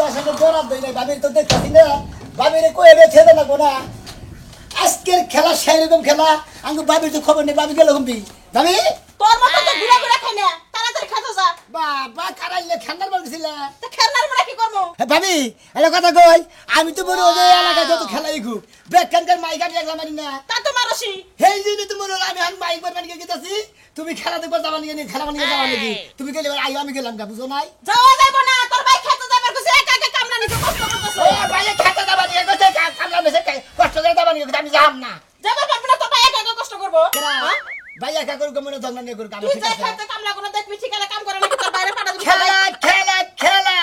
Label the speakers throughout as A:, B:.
A: বাবার সাথে জড়াব দেই নাই বাবির তো দেখতাছি না বাবিরে কই এবে ছেড়ে না কোনা আজকের খেলা সেরকম খেলা আমি বাবির তো খবর নেই বাবি গেল ঘুমবি বাবি
B: তোর মত তো ঘুরা ঘুরা খাই না তাড়াতাড়ি খাতো যা
A: বাবা কারাইলে খান্নার বলছিলা
B: তো খেলনার মনে কি করব
A: ভাবি এটা কথা কই আমি তো বড় ওই এলাকায় যত খেলাই খুব বেকানকার মাইক আমি একলা মারি না
B: তা তো মারছি
A: হেই দিনে তো মনে আমি আমি মাইক মারবার নিয়ে গেতাছি তুমি খেলা দেখবার যাবা নিয়ে খেলা বানিয়ে যাবা নাকি তুমি গেলে আই আমি গেলাম না বুঝো নাই
B: যাওয়া যাইব না তোর ভাই খেতে যাবার কইছে একা একা কামলা নিতে কষ্ট করতেছে
A: ও ভাই খেতে যাবা নিয়ে গেছে কামলা মেসে কষ্ট করে যাবা নিয়ে আমি যাম না
B: যাবা পারবি না তোর ভাই একা একা কষ্ট করব
A: ভাই একা করে মনে দঙ্গা নিয়ে করে কাম
B: তুই যাই খেতে কামলা কোন দেখবি ঠিকানা কাম করে নাকি তোর বাইরে পাঠা দিবি
A: খেলা খেলা খেলা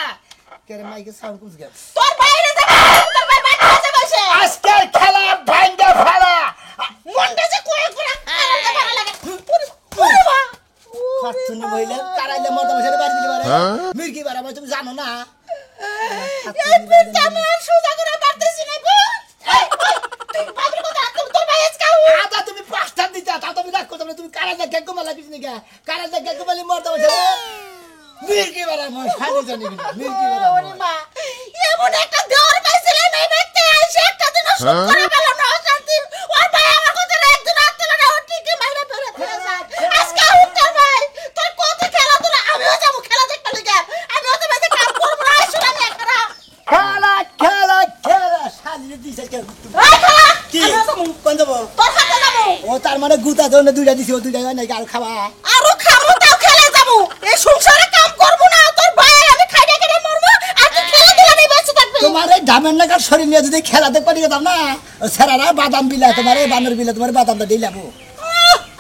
A: কেরে মাইকে সাউন্ড কুছ গেল
B: তোর বাইরে যাবা তোর ভাই বাইরে আছে বসে
A: আজকের খেলা ভাঙ্গা ফেলা
B: মনটা যে কোয়ে কোয়ে আনন্দ ভালো লাগে ওরে মা
A: খাতুন মহিলা কারাইলে মর্দা মশারে বাড়ি দিতে পারে মির্কি বাড়া ভাই তুমি জানো না
B: এই পিঠটা আমি সুজা করে পারতেছি না গো তুই বাবুর কথা তোর ভাই আজকে
A: আদা তুমি পাঁচটা দিতা তা তুমি রাখ করতে তুমি কারাইলে গেগো মালা কিছু নাকি কারাইলে গেগো মালি মর্দা মশারে মির্কি বাড়া মই সানি জানি না মির্কি বাড়া
B: ওরে মা এমন একটা দেওয়ার পাইছিলাম এই ব্যক্তি আইসে একটা দিন শুট করে গেল না শান্তি ওর ভাই আমার কথা একদিন আসছিল না ও ঠিকই মাইরে ফেলে যায় আজকে উত্তর ভাই তোর কত খেলা তোরা আমিও যাবো খেলা দেখতে লাগা আমি ওদের বাড়িতে কাম করব না আসলে আমি একরা
A: খেলা খেলা খেলা সাজিয়ে দিছে কে
B: খেলা
A: কি কোন যাবো
B: তোর হাতে যাবো
A: ও তার মানে গুতা ধরে দুইটা দিছি ও দুইটা নাই আর খাবা
B: আরো খামু তাও খেলা যাবো এই সংসারে কাম করব না তোর ভাই আমি খাইয়া খেয়ে মরবো আর তুই খেলা দিলা নেই বেঁচে থাকবি
A: তোমার এই ধামের নাকার শরীর নিয়ে যদি খেলা দেখতে পারি যেতাম না সেরারা বাদাম বিলা তোমার এই বানর বিলা তোমার বাদামটা দিলাম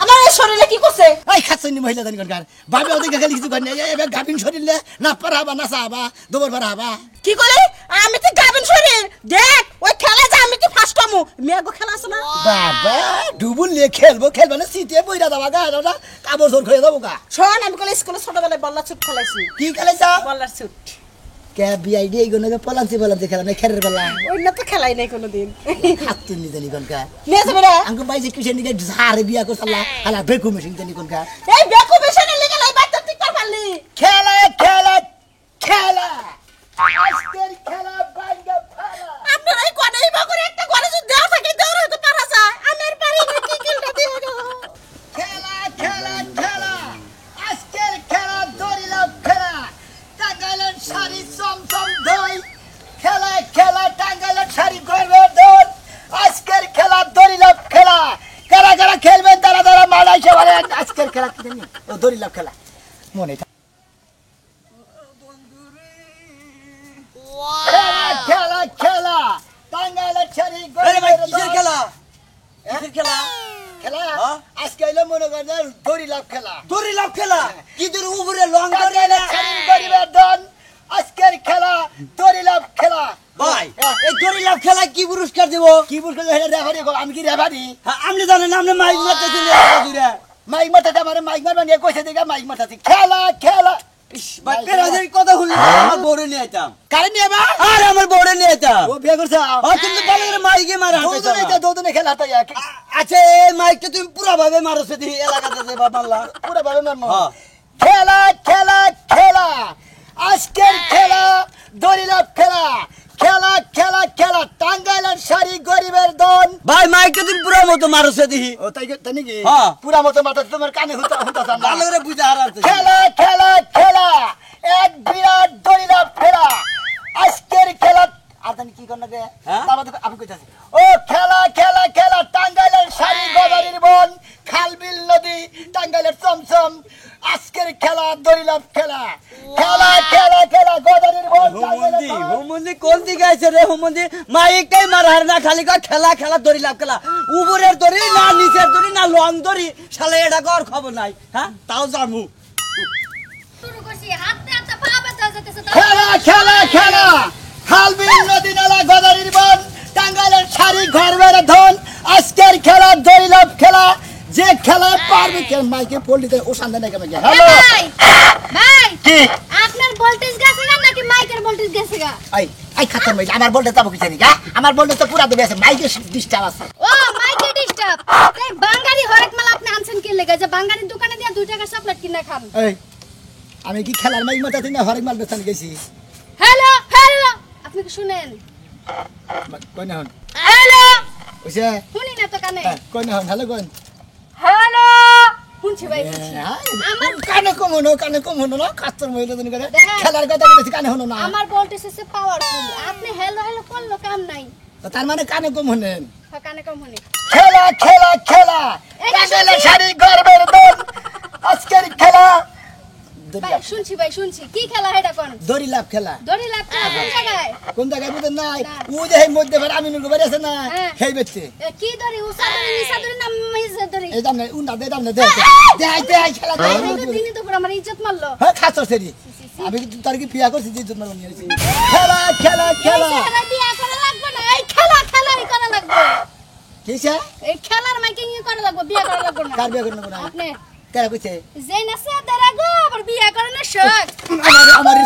B: আমার এই শরীরে কি করছে
A: এই খাচ্ছনি মহিলা জানি কোনকার ভাবে ওদিকে খালি কিছু করি এবার গাভিন শরীরে না পারাবা না চাবা দুবার পারাবা
B: কি করে আমি তো গাবিন শরীর দেখ ওই খেলা যা আমি তো ফার্স্ট হমু মেগো খেলা আছে না
A: বাবা ডুবুল নিয়ে খেলবো না সিটে বইরা যাবা গা না কাবর জোর খেয়ে যাবো গা
B: শোন আমি কলে স্কুলে ছোটবেলায় বল্লা ছুট খেলাইছি
A: কি খেলাইছা
B: বল্লার ছুট
A: কে বিআইডি এইগুলো পলান্তি খেলা না খেরের বেলা
B: ওই না তো খেলাই নাই কোনোদিন
A: খাচ্ছনি জানি কোনকার
B: নিয়ে যাবে না
A: আঙ্কু বাইছে কিসের নিকে ঝাড়ে বিয়া করছালা হালা বেকু মেশিন জানি কোনকার
B: এই বেকু বেশনে লিগে লাই বাইতে ঠিক কর পারলি
A: খেলা খেলা খেলা আজকের খেলা ভাঙ্গা ফেলা
B: আপনারা এই কোনেই বগরে একটা ঘরে যদি দেওয়া থাকে দেওয়া হয়তো পারা যায় আমি আর পারি না কি খেলটা দিয়ে গো
A: খেলা খেলা খেলা আজকের খেলা দড়িলাম খেলা টাঙ্গাইলের শাড়ি চমচম ধই খেলা খেলা টাঙ্গাইলের শাড়ি করবে দোল আজকের খেলা দড়িলাম খেলা কারা কারা খেলবেন তারা তারা মালাইছে বলেন আজকের খেলা কি জানি ও দড়িলাম খেলা মনে খেলা খেলা খেলা টাঙ্গাইলের শাড়ি করবে
C: খেলা খেলা
A: খেলা আজকে হইলো মনে করেন দড়ি লাভ খেলা
C: দড়ি লাভ খেলা কি তোর উপরে লং দড়ি না
A: গরিবের দন আজকের খেলা দড়ি লাভ খেলা
C: ভাই এই দড়ি লাভ খেলা কি পুরস্কার দেব
A: কি বলছো রেফারি আমি কি রেফারি
C: আপনি জানেন আপনি মাইক মারতেছেন জুড়ে
A: মাইক মারতে আমার মাইক মারবা নিয়ে কইছে দিকে মাইক মারতে খেলা খেলা
C: ভাই পেরাজের কথা শুনলে আমার বউরে নিয়ে আইতাম
A: কারে নিয়ে বা
C: আর আমার বউরে নিয়ে আইতাম
A: ও বিয়ে করছে
C: কিন্তু ভালো করে মাইকে মারা
A: দৌদনে খেলা তাই
C: আচ্ছা এই মাইকটা তুমি পুরো ভাবে মারছো দি এলাকাতে যে মারলা
A: পুরো ভাবে মারমু
C: হ্যাঁ
A: খেলা খেলা খেলা আজকের খেলা দড়ি লাভ খেলা খেলা খেলা খেলা টাঙ্গাইলের শাড়ি গরিবের দন
C: ভাই মাইকটা তুমি পুরো মতো মারছো দি
A: ও তাই তাই নাকি
C: হ্যাঁ।
A: পুরা মতো মাথা তোমার কানে হুতা হুতা
C: ভালো করে বুঝা হারাতে
A: খেলা খেলা খেলা এক বিরাট দড়ি লাভ খেলা আজকের খেলা আর জানি কি করনা গে
C: হ্যাঁ?
A: আমি কইতাছি ও খেলা খেলা খেলা টাঙ্গাইলের শাড়ি গদারির বন খালবিল নদী টাঙ্গাইলের চমচম আজকের খেলা দড়ি লাভ খেলা খেলা খেলা খেলা গদারির বন
C: হুমন্দি হুমন্দি কোন দিকে আছে রে হুমন্দি মাইকটাই মার হার না খালি কর খেলা খেলা দড়ি লাভ খেলা উপরের দড়ি না নিচের দড়ি না লং দড়ি শালা এটা কর খবর নাই হ্যাঁ তাও জামু
D: শুরু করছি হাতে হাতে পা ব্যথা যেতেছে
A: খেলা খেলা খেলা খালবিল নদী নালা গদারির বন টাঙ্গাইলের শাড়ি ঘরবের ধন আজকের খেলা দড়ি লাভ খেলা যে খেলা পারবে কে মাইকে পল্লীতে ও সামনে নাকি আমাকে হ্যালো
D: ভাই ভাই
A: কি
D: আপনার ভোল্টেজ গেছে না নাকি মাইকের ভোল্টেজ গেছে গা
A: আই আই খাতার মাইক আমার বলতে যাবো কিছু নি গা আমার বলতে তো পুরা দেবে আছে মাইকে ডিস্টার্ব আছে
D: ও মাইকে ডিস্টার্ব এই বাঙালি হরেক মাল আপনি আনছেন কি লাগা যে বাঙালির দোকানে দিয়া 2 টাকা চকলেট কিনা খান
A: এই আমি কি খেলার মাইক মাথাতে না হরেক মাল বেচান গেছি
D: হ্যালো হ্যালো কি শুনেন
A: কই না হন
D: হ্যালো
A: ওইছে
D: শুনি না তো কানে
A: কই না হন হ্যালো কোন
D: হ্যালো শুনছি ভাই শুনছি। আমার
A: কানে কম হনো না কাস্তর মহিলা তুমি করে
D: দেখেন।
A: খেলার কথা বলেছি কানে হনো না
D: আমার ভোল্টেজ হচ্ছে পাওয়ারফুল আপনি হ্যালো হ্যালো করলো কাম নাই
A: তো তার মানে কানে কম হনেন
D: কানে কম শুনি
A: খেলা খেলা খেলা টাঙ্গাইলে শাড়ি গর্বের দোল আজকের খেলা
D: ভাই শুনছি কি খেলা এটা কোন
A: দড়ি লাভ খেলা
D: দড়ি লাগ কোন জায়গায়
A: কোন জায়গায় বুঝেন নাই
D: না।
A: ও যে এই মধ্যে ভাড়া আমি নুরগো বাড়ি আছে না
D: হ্যাঁ।
A: সেই বেচছে
D: কি দড়ি উসা দড়ি নিসা দড়ি না মিসা দড়ি
A: এই দাম নাই উন্ডা দে দাম না দে খেলা দে
D: দিনই তো আমার ইজ্জত মারলো
A: হ্যাঁ খাচ্ছ সেরি আমি কি তার কি পিয়া করছি যে জন্য নিয়ে আসি খেলা খেলা খেলা
D: এই খেলা বিয়া করা লাগবে না এই খেলাই করা লাগবে
A: কিসে
D: এই খেলার মাইকিং করা লাগবে বিয়া করা লাগবে না
A: কার বিয়া করব না
D: আপনি
A: কেন কইছে
D: যেই না সে দাঁড়া গো আবার বিয়া করে না শখ
A: আমার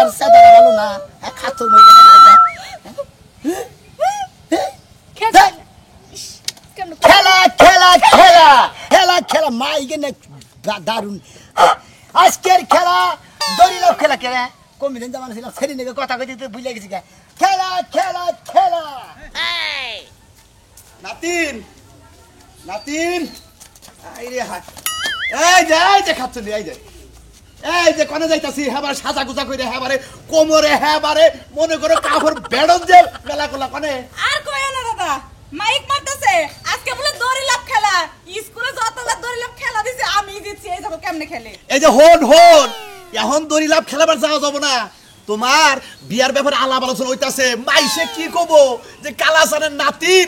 A: সাদারা ভালো না খাচ্ছ মহিলা
D: খেলা ইস, কেমন
A: খেলা খেলা খেলা খেলা খেলা মাই গেনে দারুন আজকের খেলা দড়ি লাভ খেলা খেলা কমি দিন জামান ছিল সেরি নেগে কথা কইতে ভুলে গেছি খেলা খেলা খেলা
E: নাতিন নাতিন আইরে হাই এই যে খাচ্ছলি এই যে কোনে যাইতাছি হেবার সাজা গুজা কইরে হেবারে কোমরে হেবারে মনে করো কাফর বেড়ন যে মেলা কোলা কোনে
B: আর কইও না দাদা মাইক মারতেছে আজকে বলে দড়ি লাভ খেলা স্কুলে যতলা দড়ি লাভ খেলা দিছে আমি দিচ্ছি এই দেখো কেমনে খেলে
E: এই যে হন এখন দড়ি লাভ খেলাবার যাওয়া যাব না তোমার বিয়ার ব্যাপারে আলাপ আলোচনা হইতাছে মাইসে কি কব যে কালাসানের নাতিন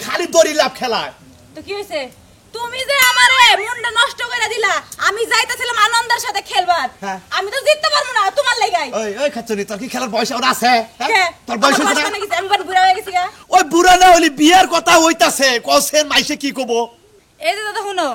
E: খালি দড়ি লাভ খেলায়
B: তো কি হইছে তুমি যে আমারে মনটা নষ্ট করে দিলা আমি যাইতাছিলাম আনন্দের সাথে খেলবার
E: হ্যাঁ।
B: আমি তো জিততে পারবো না তোমার লাগাই
E: ওই খাচ্ছনি তোর কি খেলার বয়স আর আছে হ্যাঁ? তোর বয়স হইছে না
B: আমি বার বুড়া হয়ে গেছি গা
E: ওই বুড়া না হলি বিয়ার কথা হইতাছে কসের মাইসে কি কব
B: এই যে দাদা শুনো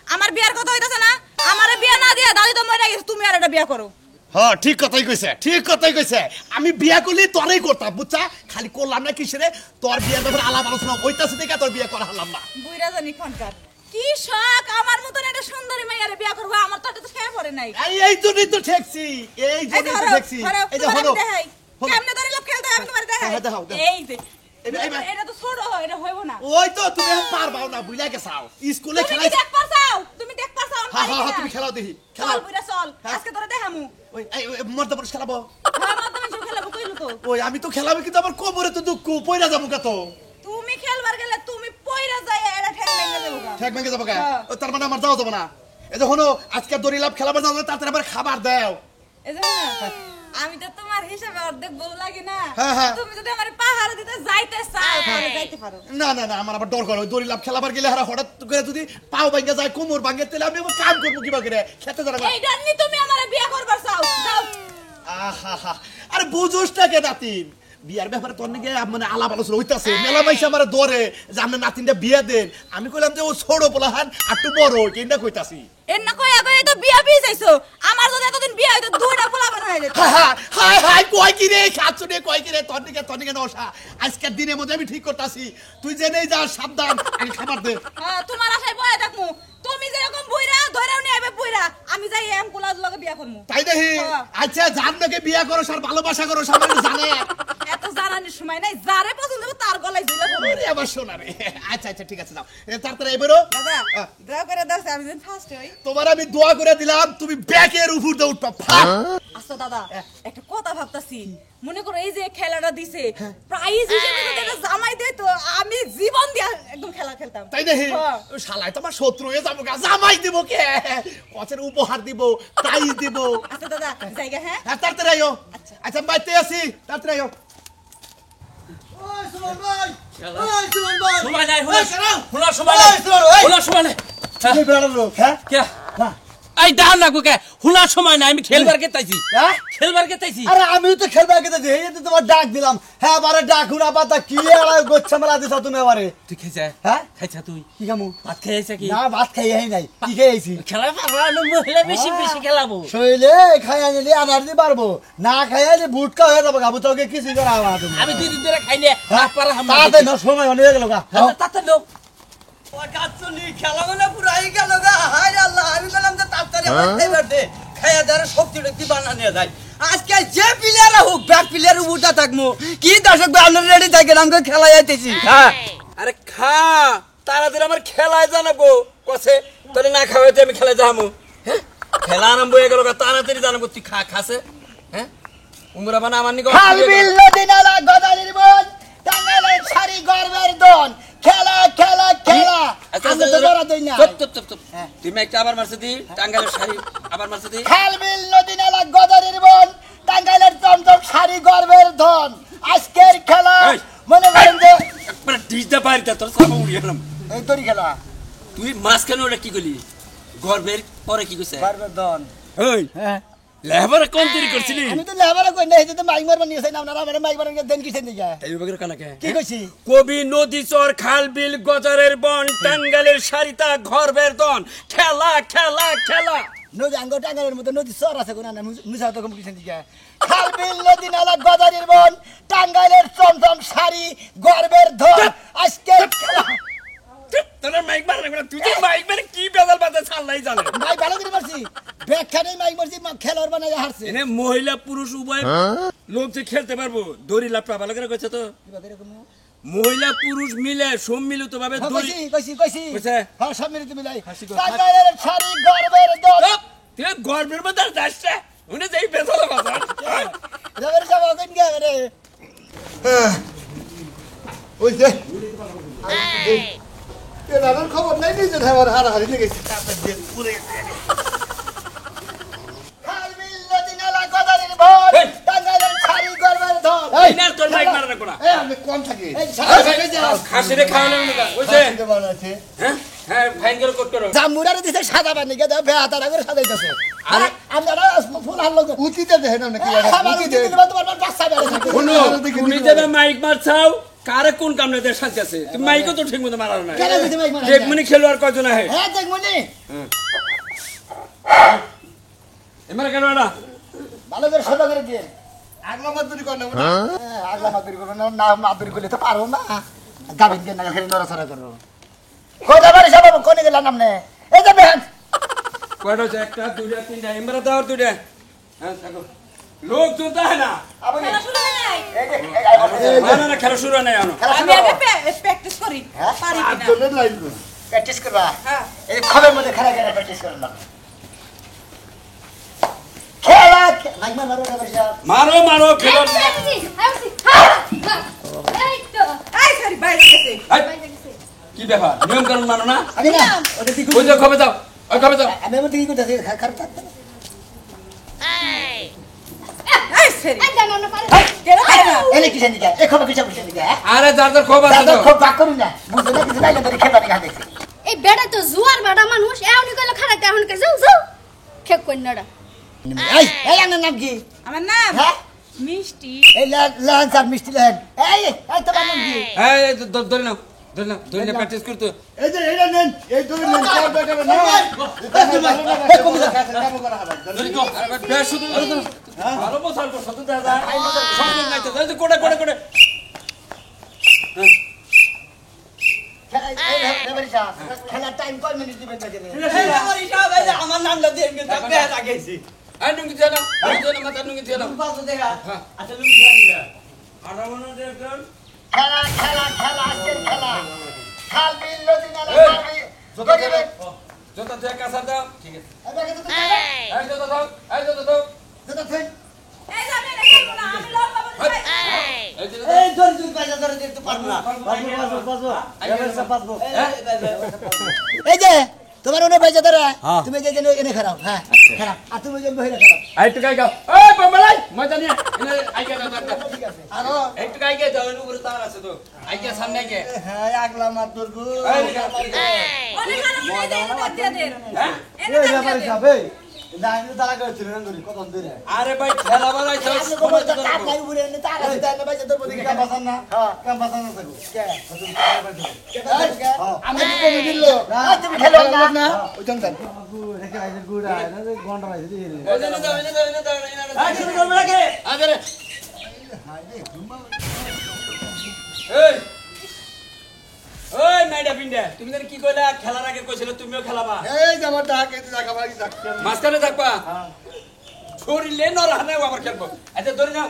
B: আমার বিয়ার কথা হইতাছে না আমারে বিয়া না দিয়া দাদি তো মরে গেছে তুমি আর একটা বিয়া করো
E: হ্যাঁ ঠিক কথাই কইছে আমি বিয়া করলি তোরই করতাম বুঝছা খালি করলাম না কিসেরে তোর বিয়ার ব্যাপারে আলাপ আলোচনা হইতাছে দেখে তোর বিয়া করা হলাম না
B: বুইরা জানি খনকার কি শখ আমার মতন একটা সুন্দরী মাইয়ারে বিয়া করব আমার তো এটা তো খেয়ে পড়ে নাই
E: এই জন্যই তো ঠেকছি এই
B: এই
E: জন্যই তো
B: ধরো
E: ঠেকছি
B: ধরো
E: এই যে
B: তোমার
E: হলো
B: আমি দেখাই কেমনে ধরে লোক খেলতে হয় আমি তোমার দেখাই
E: হ্যাঁ, দেখাও, দেখাও।
B: এই যে এটা তো ছোট হয় এটা হইব না
E: ওই তো তুমি এখন পারবাও না বুঝলা গেছাও স্কুলে
B: তুমি
E: খেলাই
B: কি দেখ পারছাও তুমি দেখ পারছাও
E: হ্যাঁ তুমি খেলাও দেখি খেলাও
B: চল বুইরা চল
E: হ্যাঁ।
B: আজকে তোরে দেখামু
E: ওই মর্দা পুরুষ খেলাবো
B: হ্যাঁ মাধ্যমে সব খেলাবো কইলো তো
E: ওই আমি তো খেলাবো কিন্তু আমার কোমরে তো দুঃখ পয়রা যাবো কত
B: তুমি খেলবার গেলে তুমি পয়রা যায় এটা ঠেক ভেঙে দেবো গা
E: ঠেক ভেঙে যাবো কে
B: হ্যাঁ।
E: ও, তার মানে আমার যাওয়া যাবো না এই যে হলো আজকে দড়ি লাভ খেলাবার যাবো তাড়াতাড়ি আবার খাবার দাও
B: এই যে না, আমি তো তোমার হিসাবে অর্ধেক বউ লাগি না
E: হ্যাঁ, হ্যাঁ।
B: তুমি যদি আমার পাহাড় দিতে যাইতে চাও তাহলে যাইতে পারো
E: না আমার আবার ডর করে ওই দড়ি লাভ খেলাবার গেলে হারা হঠাৎ করে যদি পাও ভাঙ্গে যায় কোমর ভাঙ্গে তাহলে আমি আবার কাম করবো কিবা করে খেতে জানা
B: এই ডান্নি তুমি আমারে বিয়া করবার চাও যাও
E: আহা আরে বুঝোস না কে নাতিন বিয়ার ব্যাপারে তোর নাকি মানে আলাপ আলোচনা হইতাছে মেলা মাইসে আমার ধরে যে আপনার নাতিনটা বিয়া দেন আমি কইলাম যে ও ছোট পোলাহান আর একটু বড় কেনটা কইতাছি
B: এর না কই আগে তো বিয়া বিয়ে যাইছো আমার যদি এতদিন বিয়া হইতো দুইটা পোলা বানাই যেত
E: হাই কয় কি রে খাচ্ছুনে কয় কি রে তোর দিকে নশা আজকের দিনের মধ্যে আমি ঠিক করতাছি তুই জেনেই যা সাবধান আমি খাবার দে
B: হ্যাঁ তোমার আশায় বয়া থাকমু তুমি যেরকম বুইরা ধরেও নিয়ে আইবে বুইরা আমি যাই এম কুলাজ লগে বিয়া করমু
E: তাই দেখি
B: হ্যাঁ।
E: আচ্ছা যার নাকি বিয়া করো আর ভালোবাসা করো সবাই জানে
B: এত জানানোর সময় নাই যারে পছন্দ হবে তার গলায় ঝুলে পড়বে
E: ওরে আমার সোনা রে আচ্ছা ঠিক আছে নাও তাড়াতাড়ি এবারও
B: দাদা দয়া করে দাও আমি যেন ফার্স্ট হই
E: তোমার আমি দোয়া করে দিলাম তুমি ব্যাকের উপর দিয়ে উঠবা ফাট
B: আচ্ছা দাদা একটা কথা ভাবতাছি মনে করো এই যে খেলাটা দিছে প্রাইজ হিসেবে যদি এটা জামাই দেয় তো আমি জীবন দিয়া একদম খেলা খেলতাম
E: তাই দেখি
B: হ্যাঁ।
E: শালাই তোমার শত্রু হয়ে যাবো গা জামাই দিব কে কচের উপহার দিব প্রাইজ দিব
B: আচ্ছা দাদা জায়গা হ্যাঁ
E: হ্যাঁ তাড়াতাড়ি আইও আচ্ছা বাইতে আসি তাড়াতাড়ি আইও
A: ওই সুমন ভাই ওই সুমন ভাই
C: সময় নাই
A: ওই শোনো
C: শোনার সময় নাই শোনার সময় নাই
A: তুমি বেড়ার লোক হ্যাঁ
C: কে
A: হ্যাঁ
C: এই ডান না কে শোনার সময় নাই আমি খেলবার গেতাইছি
A: হ্যাঁ?
C: খেলবার গেতাইছি
A: আরে আমিও তো খেলবার গেতে এই তো তোমার ডাক দিলাম হ্যাঁ বারে ডাক হুনা পাতা কি আর গোচ্ছা মেলা দিছ তুমি এবারে
C: তুই খাইছা
A: হ্যাঁ
C: খাইছা তুই
A: কি কামু
C: ভাত খাইছা কি
A: না ভাত খাই নাই কি খেয়েছি
C: খেলা পারবা মহিলা বেশি বেশি খেলাবো
A: শৈলে খাই আনিলে এনার্জি পারবো না খাই আনি বুটকা হয়ে যাবো গাবু তোকে কিছু করা হবে না তুমি
C: আমি 2 দিন ধরে খাইলে ভাত পারা হাম
A: তাতে না সময় অনেক হয়ে গেল গা
C: তাতে লোক ও কাচ্চনি খেলা মানে পুরাই গেল গা হায় আল্লাহ আমি বললাম যে তাড়াতাড়ি আমার খাইবার দে খাইয়া দাঁড়া শক্তি টক্তি বানা নিয়ে যায় আজকে যে প্লেয়ার হোক ব্যাক প্লেয়ার উঠা থাকবো কি দর্শক ভাই আপনারা রেডি থাকেন আমাকে খেলা যাইতেছি হ্যাঁ
F: আরে খা তাড়াতাড়ি আমার খেলায় জানাবো কসে তোরে না খাওয়াইতে আমি খেলায় যাবো হ্যাঁ খেলা আরম্ভ হয়ে গেল তাড়াতাড়ি জানাবো তুই খাসে হ্যাঁ উমরা বানা আমার নিকো
A: খালবিল নদী নালা গদারির বন টাঙ্গাইলের শাড়ি গর্বের দন খেলা খেলা খেলা আমি তো ধরা দেই না
F: চুপ তুমি একটা আবার মারছে দি টাঙ্গাইলের শাড়ি আবার মারছে দি
A: খালবিল নদী নালা গদারির বন টাঙ্গাইলের চমচম শাড়ি গর্বের ধন আজকের খেলা মনে করেন যে
F: একবার ডিজটা পারিতা তোর সব উড়িয়ে গেলাম
A: এই তোরই খেলা
F: তুই মাঝখানে ওটা কি করলি গর্বের পরে কি কইছে
A: গর্বের ধন
F: ওই
A: হ্যাঁ
F: লেবার কোন তৈরি করছিলি
A: আমি তো লেবারে কই না এই যে মাইক মারবা নিয়েছেন আপনারা আমারে মাইক মারন দেন কিছেন দিকে
F: এই বগের কানাকে
A: কি কইছি
F: কবি নদী চর খাল বিল গজারের বন টাঙ্গাইলের শাড়িতা ঘরবের দন খেলা খেলা খেলা
A: নদী আঙ্গ টাঙ্গাইলের মতো নদী সর আছে কোন না মুসা তো কম কিছেন দিকে খালবিল নদী নালা গদারির বন টাঙ্গাইলের চমচম শাড়ি গর্বের ধন আজকের খেলা
F: তোর মাইক মার না তুই তো মাইক মারে কি বেজাল বাজে ছাড়লাই জানে
A: মাইক ভালো করে মারছি ব্যাখ্যানে মাইক মারছি খেলোয়াড় বানাই হারছে
F: এনে মহিলা পুরুষ উভয় লোক যে খেলতে পারবো দড়ি লাফটা ভালো করে কইছে তো মহিলা পুরুষ মিলে সম্মিলিত ভাবে দড়ি
A: কইছি
F: কইছে?
A: হ্যাঁ সব মিলিত মিলাই টাঙ্গাইলের শাড়ি গর্বের দন
F: তুই গর্বের মধ্যে যাচ্ছে উনি যেই বেজাল বাজা
A: রবের সব ওখান গে রে
E: ওই যে এলাকার খবর নাই নিজে ধাবার হারাহারি লেগেছে
A: খালবিল নদী নালা গদারির বন
F: এই!
A: টাঙ্গাইলের শাড়ি গর্বের ধন
F: এই না তোর মাইক মার না কোনা
E: এই আমি কম থাকি
A: এই শাড়ি যাও
F: খাসিরে খাওয়ানো না কইছে
E: বানাচ্ছে
F: হ্যাঁ হ্যাঁ ফাইন করে কোট করো
A: জামুরারে দিছে সাদা পানি গে দাও বেহাতারা করে সাজাইতেছে আর আমরা ফুল হাল্লো
E: উচিতে দেখেন না কি
A: উচিতে দিবা তোমার বাচ্চা বেড়ে থাকে
F: শুনো তুমি যেটা মাইক মারছাও কারে কোন কামনে দের শান্তি আছে তুমি মাইকও তো ঠিক মতো মারার না
A: কেন দিতে মাইক মারা
F: এক মিনিট খেলোয়াড় কয়জন আহে
A: হ্যাঁ দেখমনি
F: এমারে কেন না
A: ভালো করে সোজা করে দিয়ে
E: আগলা মাদুরি কর না
A: আগলা মাদুরি করো না মাদুরি করলে তো পারো না গাবিন কে না খেলে নড়াচড়া করো কোথা বাড়ি সব কোনে গেলাম নামনে এই যে বেহান
F: কয়টা হচ্ছে একটা দুইটা তিনটা এমরা দাও দুইটা হ্যাঁ থাকো লোক তো তাই না
A: আপনি
B: খেলা শুরু হয় নাই।
A: এই যে
F: না না খেলা শুরু হয় নাই এখনো
B: আমি আগে প্র্যাকটিস করি পারি কিনা
E: আটজনের লাইন
A: প্র্যাকটিস করবা
B: হ্যাঁ
A: এই খবের মধ্যে খেলা খেলা প্র্যাকটিস করবা খেলা মাইক মারো না বাড়ি যাও
F: মারো মারো খেলো
D: এই তো
B: এই সরি বাইরে গেছে
F: কি ব্যাপার নিয়ম কানুন মানো না
A: আমি না ওটা ঠিক
F: ওই যে খবে যাও ওই খবে যাও
A: আমি এমন কি করতেছি খারাপ থাকতে
B: এই সরি
D: এই জানো না পারে
B: কেন পারে না
A: এলে কিসের দিকে এ খবর কিসের দিকে
F: আরে যার যার খবর আছে তো
A: খুব বাক করুন না বুঝতে না কিছু নাইলে ধরে খেলা দেখা দেখছি
D: এই বেটা তো জুয়ার বেটা মানুষ এমনি কইলো খারাপ এখন কে যাও যাও খেক কইনাড়া
A: এই এই আমার নাম কি
B: আমার নাম
A: হ্যাঁ
B: মিষ্টি
A: এই লাল চার মিষ্টি লাল এই এই তোমার নাম কি
F: এই ধরে নাও ধরে নাও প্র্যাকটিস করতে
E: এই যে এটা নেন এই দুই নেন চার বেটা না কাম করা হবে
F: ধরে তো আরে বেশ শুধু ভালো বসার পর সত্য দেখা যায় সঙ্গে নাই তো এই কোড়ে
A: খেলার টাইম কয় মিনিট দিবেন বাজে
C: আমার নাম দিয়ে বেহাত আগেছি
F: এই নুঙ্গি দিয়ে নাও এই জন্য মাথা নুঙ্গি দিয়ে নাও
C: পাঁচশো দেখা
F: হ্যাঁ।
C: আচ্ছা তুমি খেলা দিবে
F: আটা মনে দেখুন
A: খেলা খেলা খেলা আজকের খেলা খাল বিল নদী নালা
F: এই!
A: পানি গরিবের
F: জোতা দিয়ে কাঁচা দাও ঠিক আছে
A: এবারে তো
F: এই জোতা দাও এই জোতা দাও
A: দাদা তুই
B: এই যাবে না খেলবো না আমি লড় পাবো না
F: এই যে
C: এই ধরে তুই পয়সা ধরে দিতে পারবো না পারবো
A: এই যে তোমার ওনে বাইজা ধরে তুমি যে এনে খারাপ হ্যাঁ খারাপ আর তুমি যে বহিরে খারাপ
F: এই টুকাই গাও এই বাবালাই মজা নিয়ে এনে আইকে দাও
A: ঠিক আছে আরো
F: এই টুকাই গে দাও উপরে তার আছে তো আইকে সামনে গে
A: হ্যাঁ আগলা মার দুর্গু
B: অনেক আরো মনে দেন বাদ দিয়ে দেন
F: হ্যাঁ
B: এনে বাদ দিয়ে দেন
C: দাঁড়িয়ে দাঁড়া করেছিল না ধরি কত ধরে
F: আরে ভাই খেলা বালাই তো
A: আপনি কোন কাপ নাই উপরে এনে তার আছে তার বাইজা ধরবো দেখি
C: কাম বাসান না
A: হ্যাঁ
C: কাম বাসান না থাকো
A: আমি তো কমে দিল তুমি খেলো না
E: ওইখান দেন
C: রেখে আইছে গুড়া না গন্ডা আইছে
F: এনে দাও এনে দাও
C: এই শুরু করবে নাকি
F: আরে এই ওই নাইডা পিন্ডা তুমি জানি কি কইলা খেলার আগে কইছিল তুমিও খেলাবা
E: এই যে আমার ডাক এই যে দেখা ভাই ডাক
F: মাঝখানে থাকবা শরীরে নরহানে আবার খেলবো আচ্ছা ধরে নাও